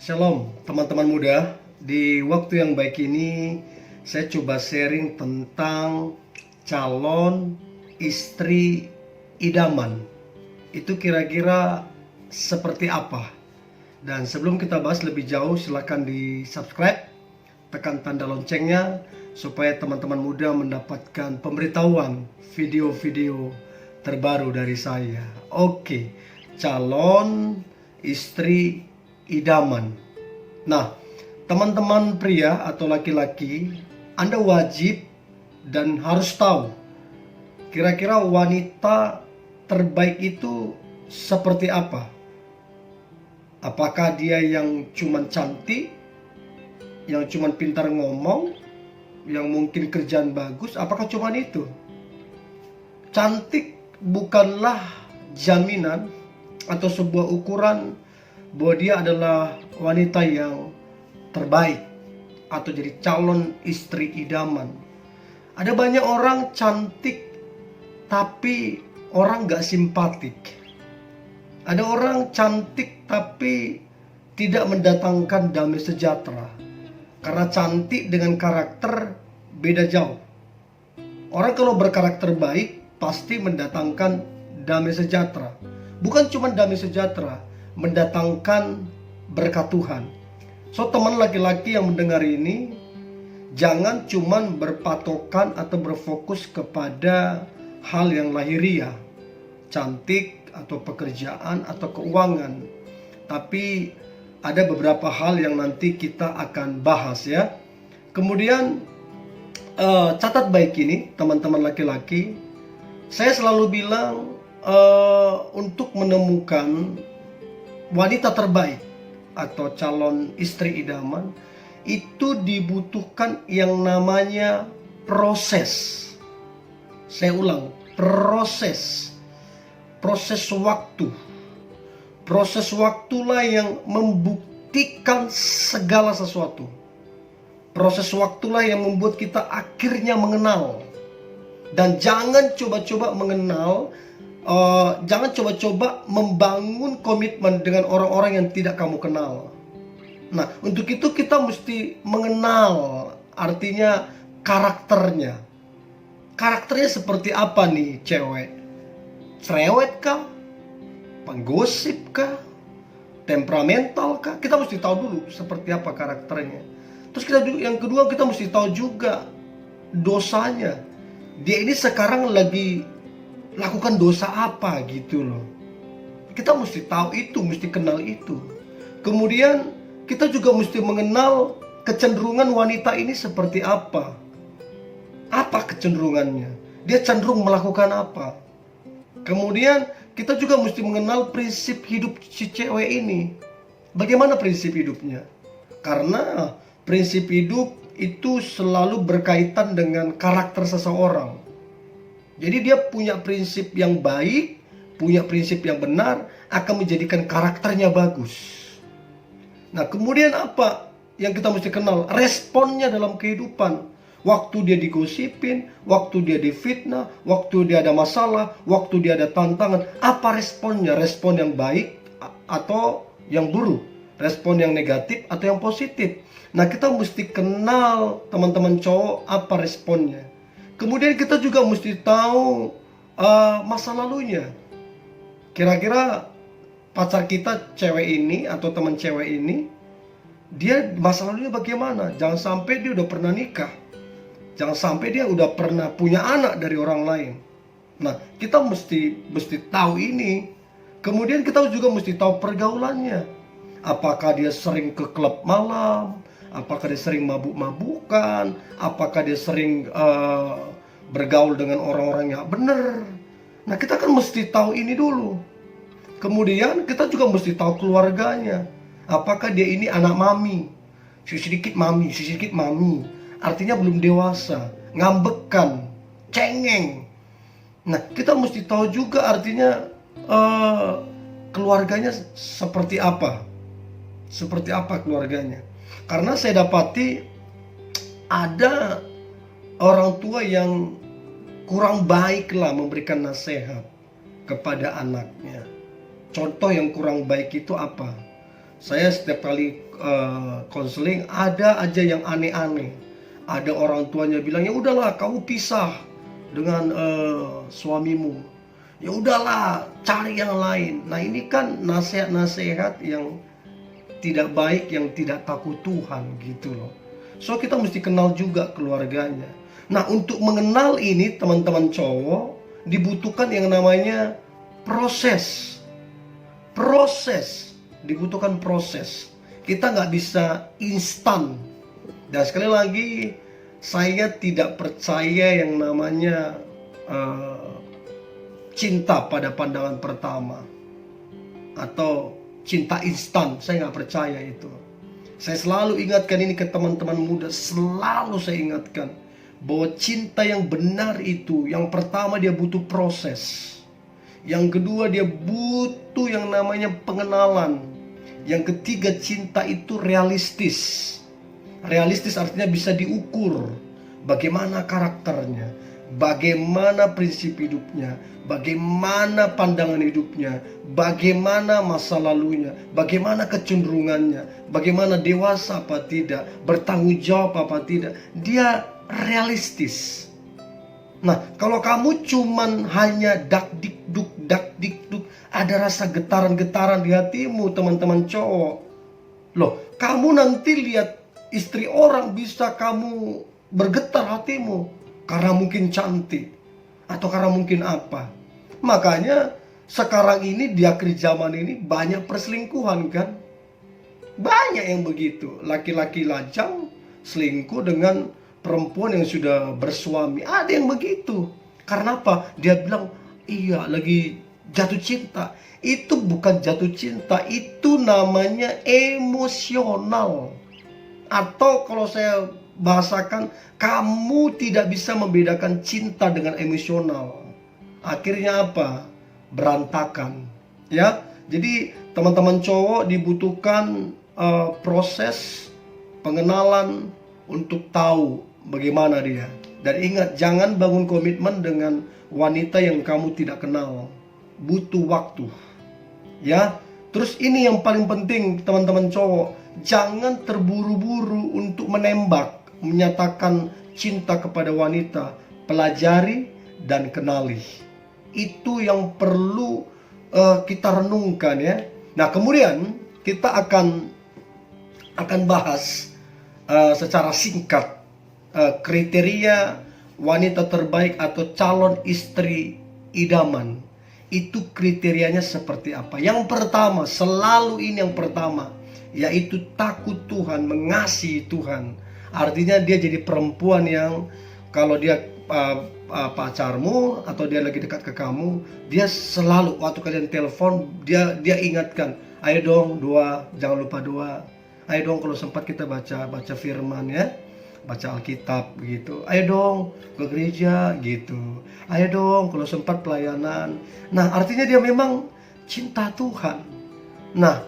Shalom teman-teman muda. Di waktu yang baik ini saya coba sharing tentang calon istri idaman. Itu kira-kira seperti apa? Dan sebelum kita bahas lebih jauh, silakan di subscribe, tekan tanda loncengnya supaya teman-teman muda mendapatkan pemberitahuan video-video terbaru dari saya. Oke, calon istri idaman. Nah, teman-teman pria atau laki-laki, Anda wajib dan harus tahu kira-kira wanita terbaik itu seperti apa. Apakah dia yang cuman cantik, yang cuman pintar ngomong, yang mungkin kerjaan bagus, apakah cuman itu? Cantik bukanlah jaminan atau sebuah ukuran bahwa dia adalah wanita yang terbaik atau jadi calon istri idaman. Ada banyak orang cantik tapi orang gak simpatik. Ada orang cantik tapi tidak mendatangkan damai sejahtera. Karena cantik dengan karakter beda jauh. Orang kalau berkarakter baik pasti mendatangkan damai sejahtera. Bukan cuma damai sejahtera, mendatangkan berkat Tuhan. So teman laki-laki yang mendengar ini, jangan cuman berpatokan atau berfokus kepada hal yang lahiriah, cantik atau pekerjaan atau keuangan. Tapi ada beberapa hal yang nanti kita akan bahas ya. Kemudian catat baik ini teman-teman laki-laki, saya selalu bilang untuk menemukan wanita terbaik atau calon istri idaman itu dibutuhkan yang namanya proses. Saya ulang, proses waktu. Proses waktulah yang membuktikan segala sesuatu. Proses waktulah yang membuat kita akhirnya mengenal. Dan jangan coba-coba mengenal, jangan coba-coba membangun komitmen dengan orang-orang yang tidak kamu kenal. Nah, untuk itu kita mesti mengenal, artinya karakternya. Karakternya seperti apa nih cewek? Cerewet kah? Penggosip kah? Temperamental kah? Kita mesti tahu dulu seperti apa karakternya. Terus yang kedua kita mesti tahu juga dosanya. Dia ini sekarang lagi lakukan dosa apa gitu loh. Kita mesti tahu itu, mesti kenal itu. Kemudian kita juga mesti mengenal kecenderungan wanita ini seperti apa. Apa kecenderungannya? Dia cenderung melakukan apa? Kemudian kita juga mesti mengenal prinsip hidup si cewek ini. Bagaimana prinsip hidupnya? Karena prinsip hidup itu selalu berkaitan dengan karakter seseorang. Jadi dia punya prinsip yang baik, punya prinsip yang benar, akan menjadikan karakternya bagus. Nah, kemudian apa yang kita mesti kenal? Responnya dalam kehidupan. Waktu dia digosipin, waktu dia difitnah, waktu dia ada masalah, waktu dia ada tantangan. Apa responnya? Respon yang baik atau yang buruk? Respon yang negatif atau yang positif? Nah, kita mesti kenal teman-teman cowok apa responnya. Kemudian kita juga mesti tahu masa lalunya. Kira-kira pacar kita cewek ini atau teman cewek ini, dia masa lalunya bagaimana? Jangan sampai dia udah pernah nikah. Jangan sampai dia udah pernah punya anak dari orang lain. Nah, kita mesti tahu ini. Kemudian kita juga mesti tahu pergaulannya. Apakah dia sering ke klub malam? Apakah dia sering mabuk-mabukan? Apakah dia sering bergaul dengan orang-orang yang benar? Nah, kita kan mesti tahu ini dulu. Kemudian kita juga mesti tahu keluarganya. Apakah dia ini anak mami? Sedikit mami, sedikit mami. Artinya belum dewasa, ngambekan, cengeng. Nah, kita mesti tahu juga artinya keluarganya seperti apa. Seperti apa keluarganya. Karena saya dapati ada orang tua yang kurang baik lah memberikan nasihat kepada anaknya. Contoh yang kurang baik itu apa? Saya setiap kali konseling, ada aja yang aneh-aneh. Ada orang tuanya bilang, ya udahlah kamu pisah dengan suamimu, ya udahlah cari yang lain. Nah ini kan nasihat-nasihat yang tidak baik, yang tidak takut Tuhan gitu loh. So kita mesti kenal juga keluarganya. Nah untuk mengenal ini teman-teman cowok, dibutuhkan yang namanya proses. Dibutuhkan proses. Kita nggak bisa instan. Dan sekali lagi, saya tidak percaya yang namanya cinta pada pandangan pertama atau cinta instan. Saya nggak percaya itu. Saya selalu ingatkan ini ke teman-teman muda. Selalu saya ingatkan bahwa cinta yang benar itu, yang pertama dia butuh proses. Yang kedua dia butuh yang namanya pengenalan. Yang ketiga cinta itu realistis. Realistis artinya bisa diukur. Bagaimana karakternya, bagaimana prinsip hidupnya, bagaimana pandangan hidupnya, bagaimana masa lalunya, bagaimana kecenderungannya, bagaimana dewasa apa tidak, bertanggung jawab apa tidak. Dia realistis. Nah, kalau kamu cuman hanya dak dikduk, ada rasa getaran-getaran di hatimu, teman-teman cowok. Loh, kamu nanti lihat istri orang bisa kamu bergetar hatimu karena mungkin cantik atau karena mungkin apa. Makanya sekarang ini di akhir zaman ini banyak perselingkuhan kan. Banyak yang begitu. Laki-laki lajang selingkuh dengan perempuan yang sudah bersuami. Ada yang begitu. Karena apa? Dia bilang, iya lagi jatuh cinta. Itu bukan jatuh cinta, itu namanya emosional. Atau kalau saya bahasakan, kamu tidak bisa membedakan cinta dengan emosional. Akhirnya apa? Berantakan. Ya, jadi teman-teman cowok dibutuhkan proses pengenalan untuk tahu bagaimana dia. Dan ingat, jangan bangun komitmen dengan wanita yang kamu tidak kenal. Butuh waktu. Ya, terus ini yang paling penting teman-teman cowok, jangan terburu-buru untuk menembak, menyatakan cinta kepada wanita. Pelajari dan kenali. Itu yang perlu kita renungkan ya. Nah kemudian kita akan bahas secara singkat kriteria wanita terbaik atau calon istri idaman. Itu kriterianya seperti apa? Yang pertama, selalu ini yang pertama, yaitu takut Tuhan, mengasihi Tuhan. Artinya dia jadi perempuan yang kalau dia pacarmu atau dia lagi dekat ke kamu, dia selalu waktu kalian telepon, dia ingatkan, ayo dong doa, jangan lupa doa. Ayo dong kalau sempat kita baca firman ya, baca Alkitab gitu. Ayo dong ke gereja gitu. Ayo dong kalau sempat pelayanan. Nah artinya dia memang cinta Tuhan. Nah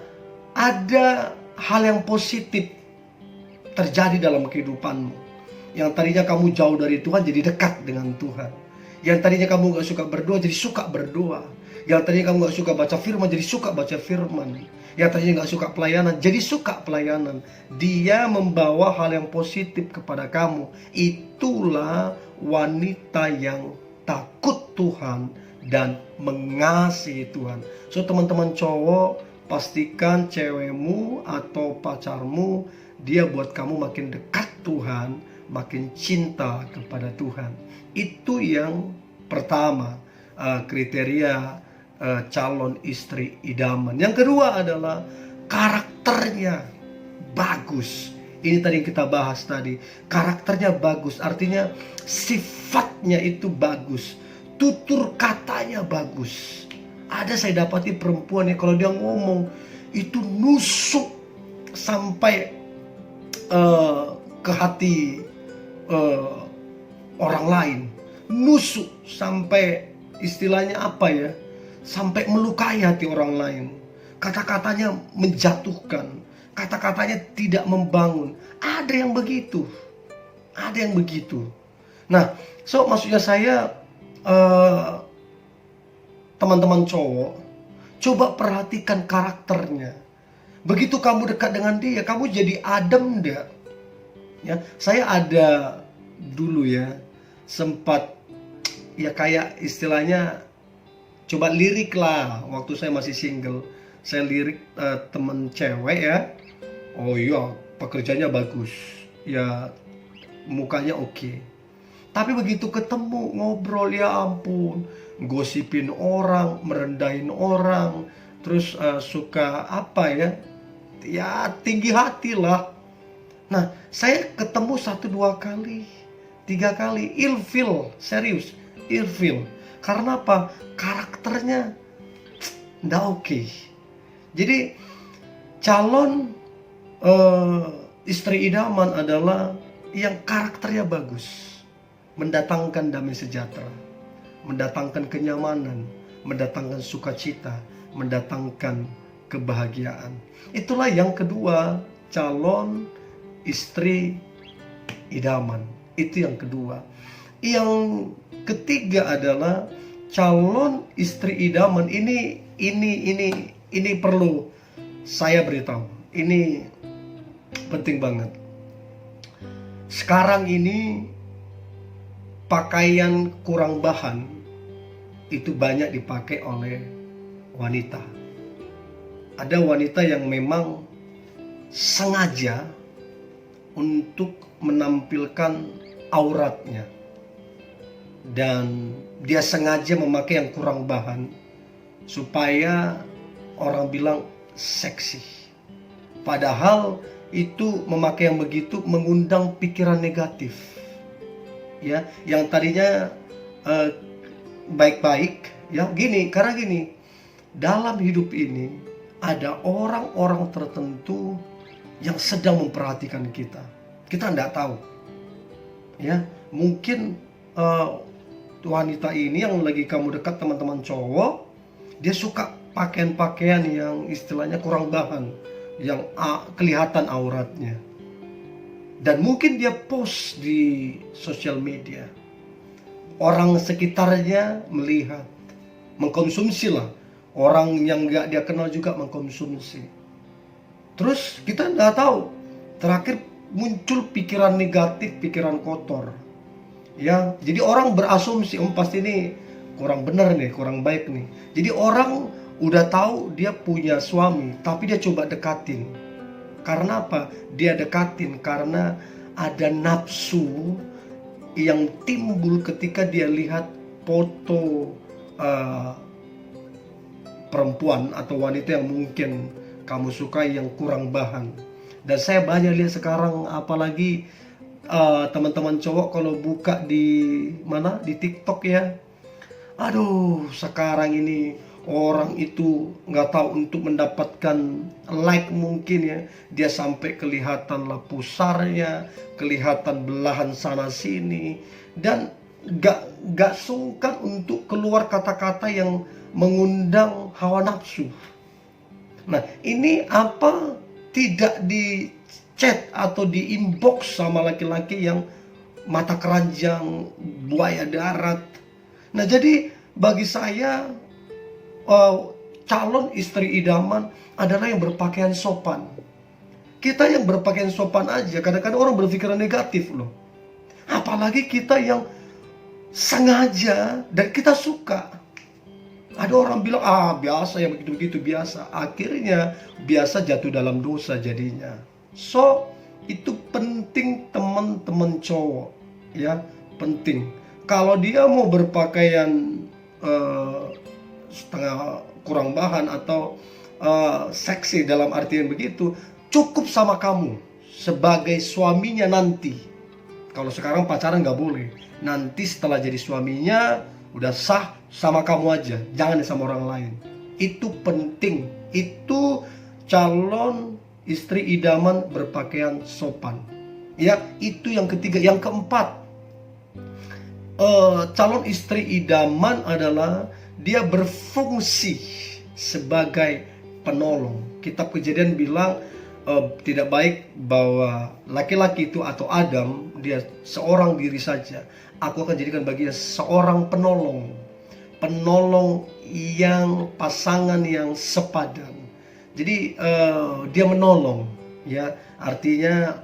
ada hal yang positif terjadi dalam kehidupanmu. Yang tadinya kamu jauh dari Tuhan jadi dekat dengan Tuhan. Yang tadinya kamu gak suka berdoa jadi suka berdoa. Yang tadinya kamu gak suka baca firman jadi suka baca firman. Yang tadinya gak suka pelayanan jadi suka pelayanan. Dia membawa hal yang positif kepada kamu. Itulah wanita yang takut Tuhan dan mengasihi Tuhan. So teman-teman cowok, pastikan cewekmu atau pacarmu dia buat kamu makin dekat Tuhan, makin cinta kepada Tuhan. Itu yang pertama, kriteria calon istri idaman. Yang kedua adalah karakternya bagus. Ini tadi yang kita bahas tadi. Karakternya bagus, artinya sifatnya itu bagus. Tutur katanya bagus. Ada saya dapati perempuan yang kalau dia ngomong itu nusuk sampai ke hati orang lain. Nusuk sampai istilahnya apa ya? Sampai melukai hati orang lain. Kata-katanya menjatuhkan. Kata-katanya tidak membangun. Ada yang begitu. Ada yang begitu. Nah, so maksudnya saya teman-teman cowok, coba perhatikan karakternya. Begitu kamu dekat dengan dia, kamu jadi adem dia. Ya, saya ada dulu ya sempat ya kayak istilahnya coba lirik lah waktu saya masih single. Saya lirik temen cewek ya. Oh iya, pekerjaannya bagus. Ya mukanya oke. Tapi begitu ketemu ngobrol, ya ampun, gosipin orang, merendahin orang, terus suka apa ya? Ya tinggi hati lah. Nah, saya ketemu 1 2 kali, 3 kali, ilfil, serius, ilfil. Karena apa? Karakternya nggak oke. Jadi calon istri idaman adalah yang karakternya bagus, mendatangkan damai sejahtera, mendatangkan kenyamanan, mendatangkan sukacita, mendatangkan kebahagiaan. Itulah yang kedua, calon istri idaman. Itu yang kedua. Yang ketiga adalah calon istri idaman ini perlu saya beritahu. Ini penting banget. Sekarang ini pakaian kurang bahan itu banyak dipakai oleh wanita. Ada wanita yang memang sengaja untuk menampilkan auratnya, dan dia sengaja memakai yang kurang bahan supaya orang bilang seksi. Padahal itu memakai yang begitu mengundang pikiran negatif. Ya, yang tadinya baik-baik, ya karena gini, dalam hidup ini ada orang-orang tertentu yang sedang memperhatikan kita. Kita tidak tahu. Ya, mungkin wanita ini yang lagi kamu dekat, teman-teman cowok, dia suka pakaian-pakaian yang istilahnya kurang bahan, yang kelihatan auratnya. Dan mungkin dia post di sosial media. Orang sekitarnya melihat, mengkonsumsi lah. Orang yang gak dia kenal juga mengkonsumsi. Terus kita nggak tahu, terakhir muncul pikiran negatif, pikiran kotor. Ya, jadi orang berasumsi, pasti ini kurang benar nih, kurang baik nih. Jadi orang udah tahu dia punya suami, tapi dia coba dekatin. Karena apa? Dia dekatin karena ada nafsu yang timbul ketika dia lihat foto perempuan atau wanita yang mungkin kamu sukai yang kurang bahan. Dan saya banyak lihat sekarang, apalagi teman-teman cowok kalau buka di TikTok ya. Aduh, sekarang ini orang itu nggak tahu untuk mendapatkan like mungkin ya, dia sampai kelihatan lah pusarnya, kelihatan belahan sana sini, dan nggak sungkan untuk keluar kata-kata yang mengundang hawa nafsu. Nah, ini apa tidak di chat atau di inbox sama laki-laki yang mata keranjang, buaya darat. Nah, jadi bagi saya calon istri idaman adalah yang berpakaian sopan. Kita yang berpakaian sopan aja kadang-kadang orang berpikiran negatif loh. Apalagi kita yang sengaja dan kita suka. Ada orang bilang, biasa ya, begitu-begitu biasa. Akhirnya biasa jatuh dalam dosa jadinya. So, itu penting teman-teman cowok. Ya, penting. Kalau dia mau berpakaian setengah kurang bahan atau seksi dalam artian begitu, cukup sama kamu sebagai suaminya nanti. Kalau sekarang pacaran nggak boleh. Nanti setelah jadi suaminya udah sah, sama kamu aja, jangan sama orang lain. Itu penting. Itu calon istri idaman berpakaian sopan. Ya, itu yang ketiga. Yang keempat, calon istri idaman adalah dia berfungsi sebagai penolong. Kitab Kejadian bilang tidak baik bahwa laki-laki itu atau Adam dia seorang diri saja. Aku akan jadikan baginya seorang penolong yang pasangan yang sepadan. Jadi dia menolong, ya. Artinya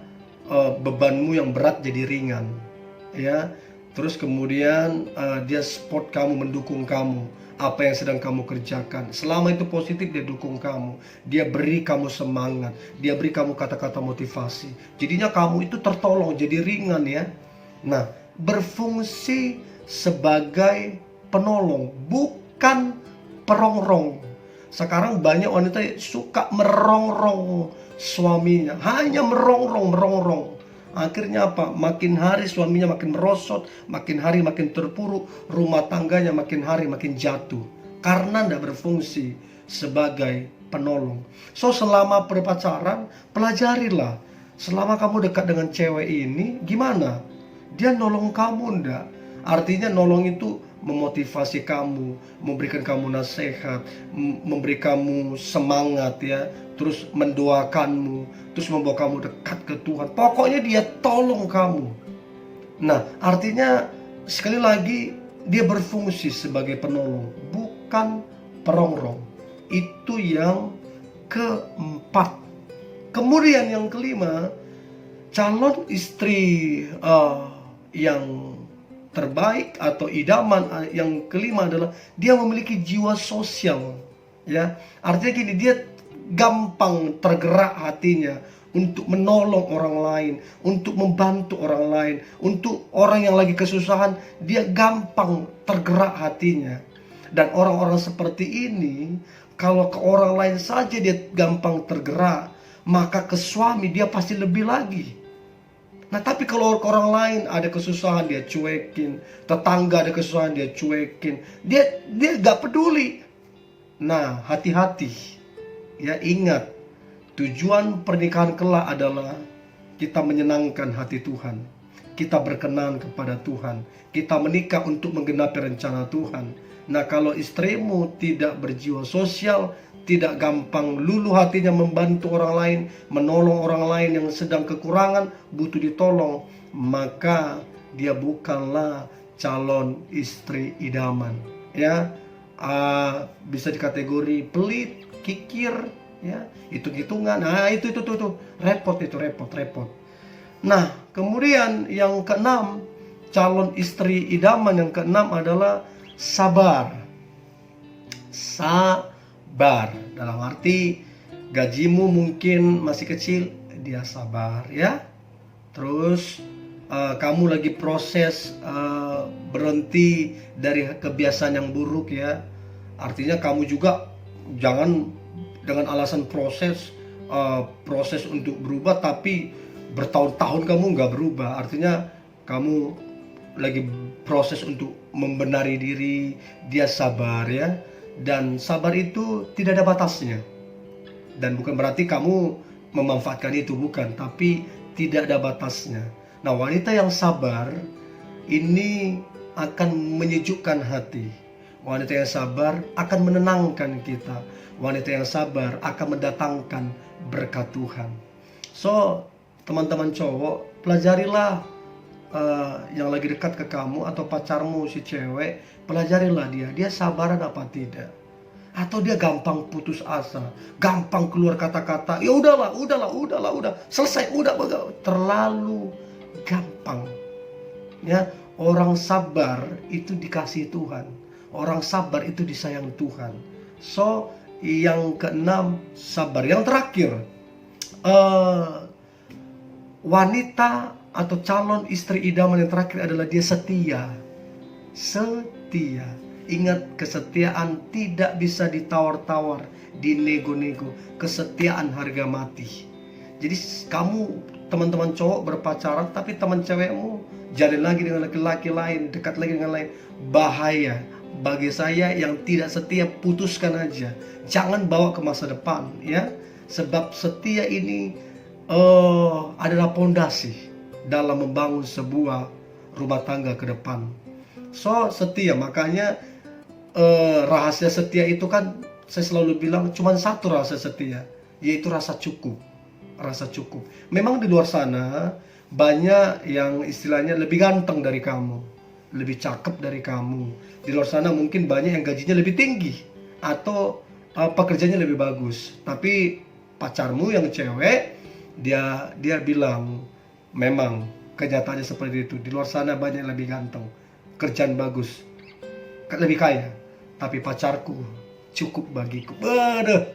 bebanmu yang berat jadi ringan, ya. Terus kemudian dia support kamu, mendukung kamu apa yang sedang kamu kerjakan. Selama itu positif, dia dukung kamu, dia beri kamu semangat, dia beri kamu kata-kata motivasi. Jadinya kamu itu tertolong, jadi ringan, ya. Nah, berfungsi sebagai penolong, bukan perongrong. Sekarang banyak wanita suka merongrong suaminya, hanya merongrong. Akhirnya apa? Makin hari suaminya makin merosot, makin hari makin terpuruk, rumah tangganya makin hari makin jatuh. Karena tidak berfungsi sebagai penolong. So, selama berpacaran, pelajarilah. Selama kamu dekat dengan cewek ini, gimana? Dia nolong kamu enggak? Artinya nolong itu memotivasi kamu, memberikan kamu nasihat, memberi kamu semangat, ya, terus mendoakanmu, terus membawa kamu dekat ke Tuhan. Pokoknya dia tolong kamu. Nah, artinya sekali lagi dia berfungsi sebagai penolong, bukan perongrong. Itu yang keempat. Kemudian yang kelima, calon istri yang terbaik atau idaman yang kelima adalah dia memiliki jiwa sosial, ya. Artinya gini, dia gampang tergerak hatinya untuk menolong orang lain, untuk membantu orang lain, untuk orang yang lagi kesusahan, dia gampang tergerak hatinya. Dan orang-orang seperti ini, kalau ke orang lain saja dia gampang tergerak, maka ke suami dia pasti lebih lagi. Nah, tapi kalau orang lain ada kesusahan, dia cuekin. Tetangga ada kesusahan, dia cuekin. Dia gak peduli. Nah, hati-hati. Ya, ingat, tujuan pernikahan kelak adalah kita menyenangkan hati Tuhan. Kita berkenan kepada Tuhan. Kita menikah untuk menggenapi rencana Tuhan. Nah, kalau istrimu tidak berjiwa sosial, tidak gampang luluh hatinya membantu orang lain, menolong orang lain yang sedang kekurangan, butuh ditolong, maka dia bukanlah calon istri idaman, ya. Bisa dikategori pelit, kikir, ya, hitung-hitungan. Nah, itu repot. Nah, kemudian yang keenam, calon istri idaman yang keenam adalah sabar. Dalam arti gajimu mungkin masih kecil, dia sabar, ya. Terus kamu lagi proses berhenti dari kebiasaan yang buruk, ya. Artinya kamu juga jangan dengan alasan proses untuk berubah, tapi bertahun-tahun kamu nggak berubah. Artinya kamu lagi proses untuk membenari diri, dia sabar, ya. Dan sabar itu tidak ada batasnya. Dan bukan berarti kamu memanfaatkan itu, bukan, tapi tidak ada batasnya. Nah, wanita yang sabar ini akan menyejukkan hati. Wanita yang sabar akan menenangkan kita. Wanita yang sabar akan mendatangkan berkat Tuhan. So, teman-teman cowok, pelajarilah yang lagi dekat ke kamu atau pacarmu si cewek, pelajarilah dia sabaran apa tidak. Atau dia gampang putus asa, gampang keluar kata-kata, ya udahlah, selesai, udah, terlalu gampang. Ya, orang sabar itu dikasih Tuhan. Orang sabar itu disayang Tuhan. So, yang keenam, sabar. Yang terakhir, wanita atau calon istri idaman yang terakhir adalah dia setia. Ingat, kesetiaan tidak bisa ditawar-tawar, dinego-nego. Kesetiaan harga mati. Jadi kamu, teman-teman cowok berpacaran, tapi teman cewekmu jalin lagi dengan laki-laki lain, dekat lagi dengan lain, bahaya. Bagi saya yang tidak setia, putuskan aja. Jangan bawa ke masa depan, ya. Sebab setia ini adalah pondasi dalam membangun sebuah rumah tangga ke depan. So, setia, makanya rahasia setia itu kan saya selalu bilang cuma satu rahasia setia, yaitu rasa cukup. Memang di luar sana banyak yang istilahnya lebih ganteng dari kamu, lebih cakep dari kamu. Di luar sana mungkin banyak yang gajinya lebih tinggi, atau pekerjaannya lebih bagus. Tapi pacarmu yang cewek, dia bilang memang kenyataannya seperti itu. Di luar sana banyak yang lebih ganteng, kerjaan bagus, lebih kaya. Tapi pacarku cukup bagiku. Waduh,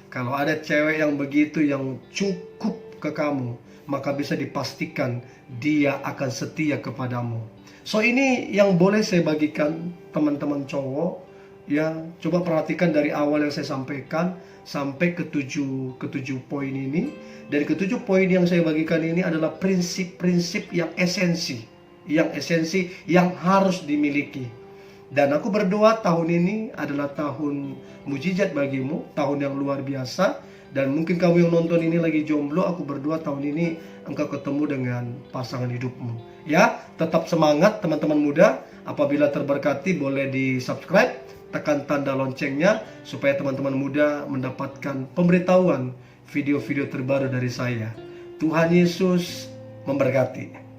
kalau ada cewek yang begitu, yang cukup ke kamu, maka bisa dipastikan dia akan setia kepadamu. So ini yang boleh saya bagikan teman-teman cowok. Ya, coba perhatikan dari awal yang saya sampaikan sampai ke tujuh poin ini. Dari ketujuh poin yang saya bagikan ini adalah prinsip-prinsip yang esensi yang harus dimiliki. Dan aku berdoa tahun ini adalah tahun mujizat bagimu, tahun yang luar biasa. Dan mungkin kamu yang nonton ini lagi jomblo, aku berdoa tahun ini engkau ketemu dengan pasangan hidupmu. Ya, tetap semangat teman-teman muda. Apabila terberkati boleh di subscribe, tekan tanda loncengnya supaya teman-teman muda mendapatkan pemberitahuan video-video terbaru dari saya. Tuhan Yesus memberkati.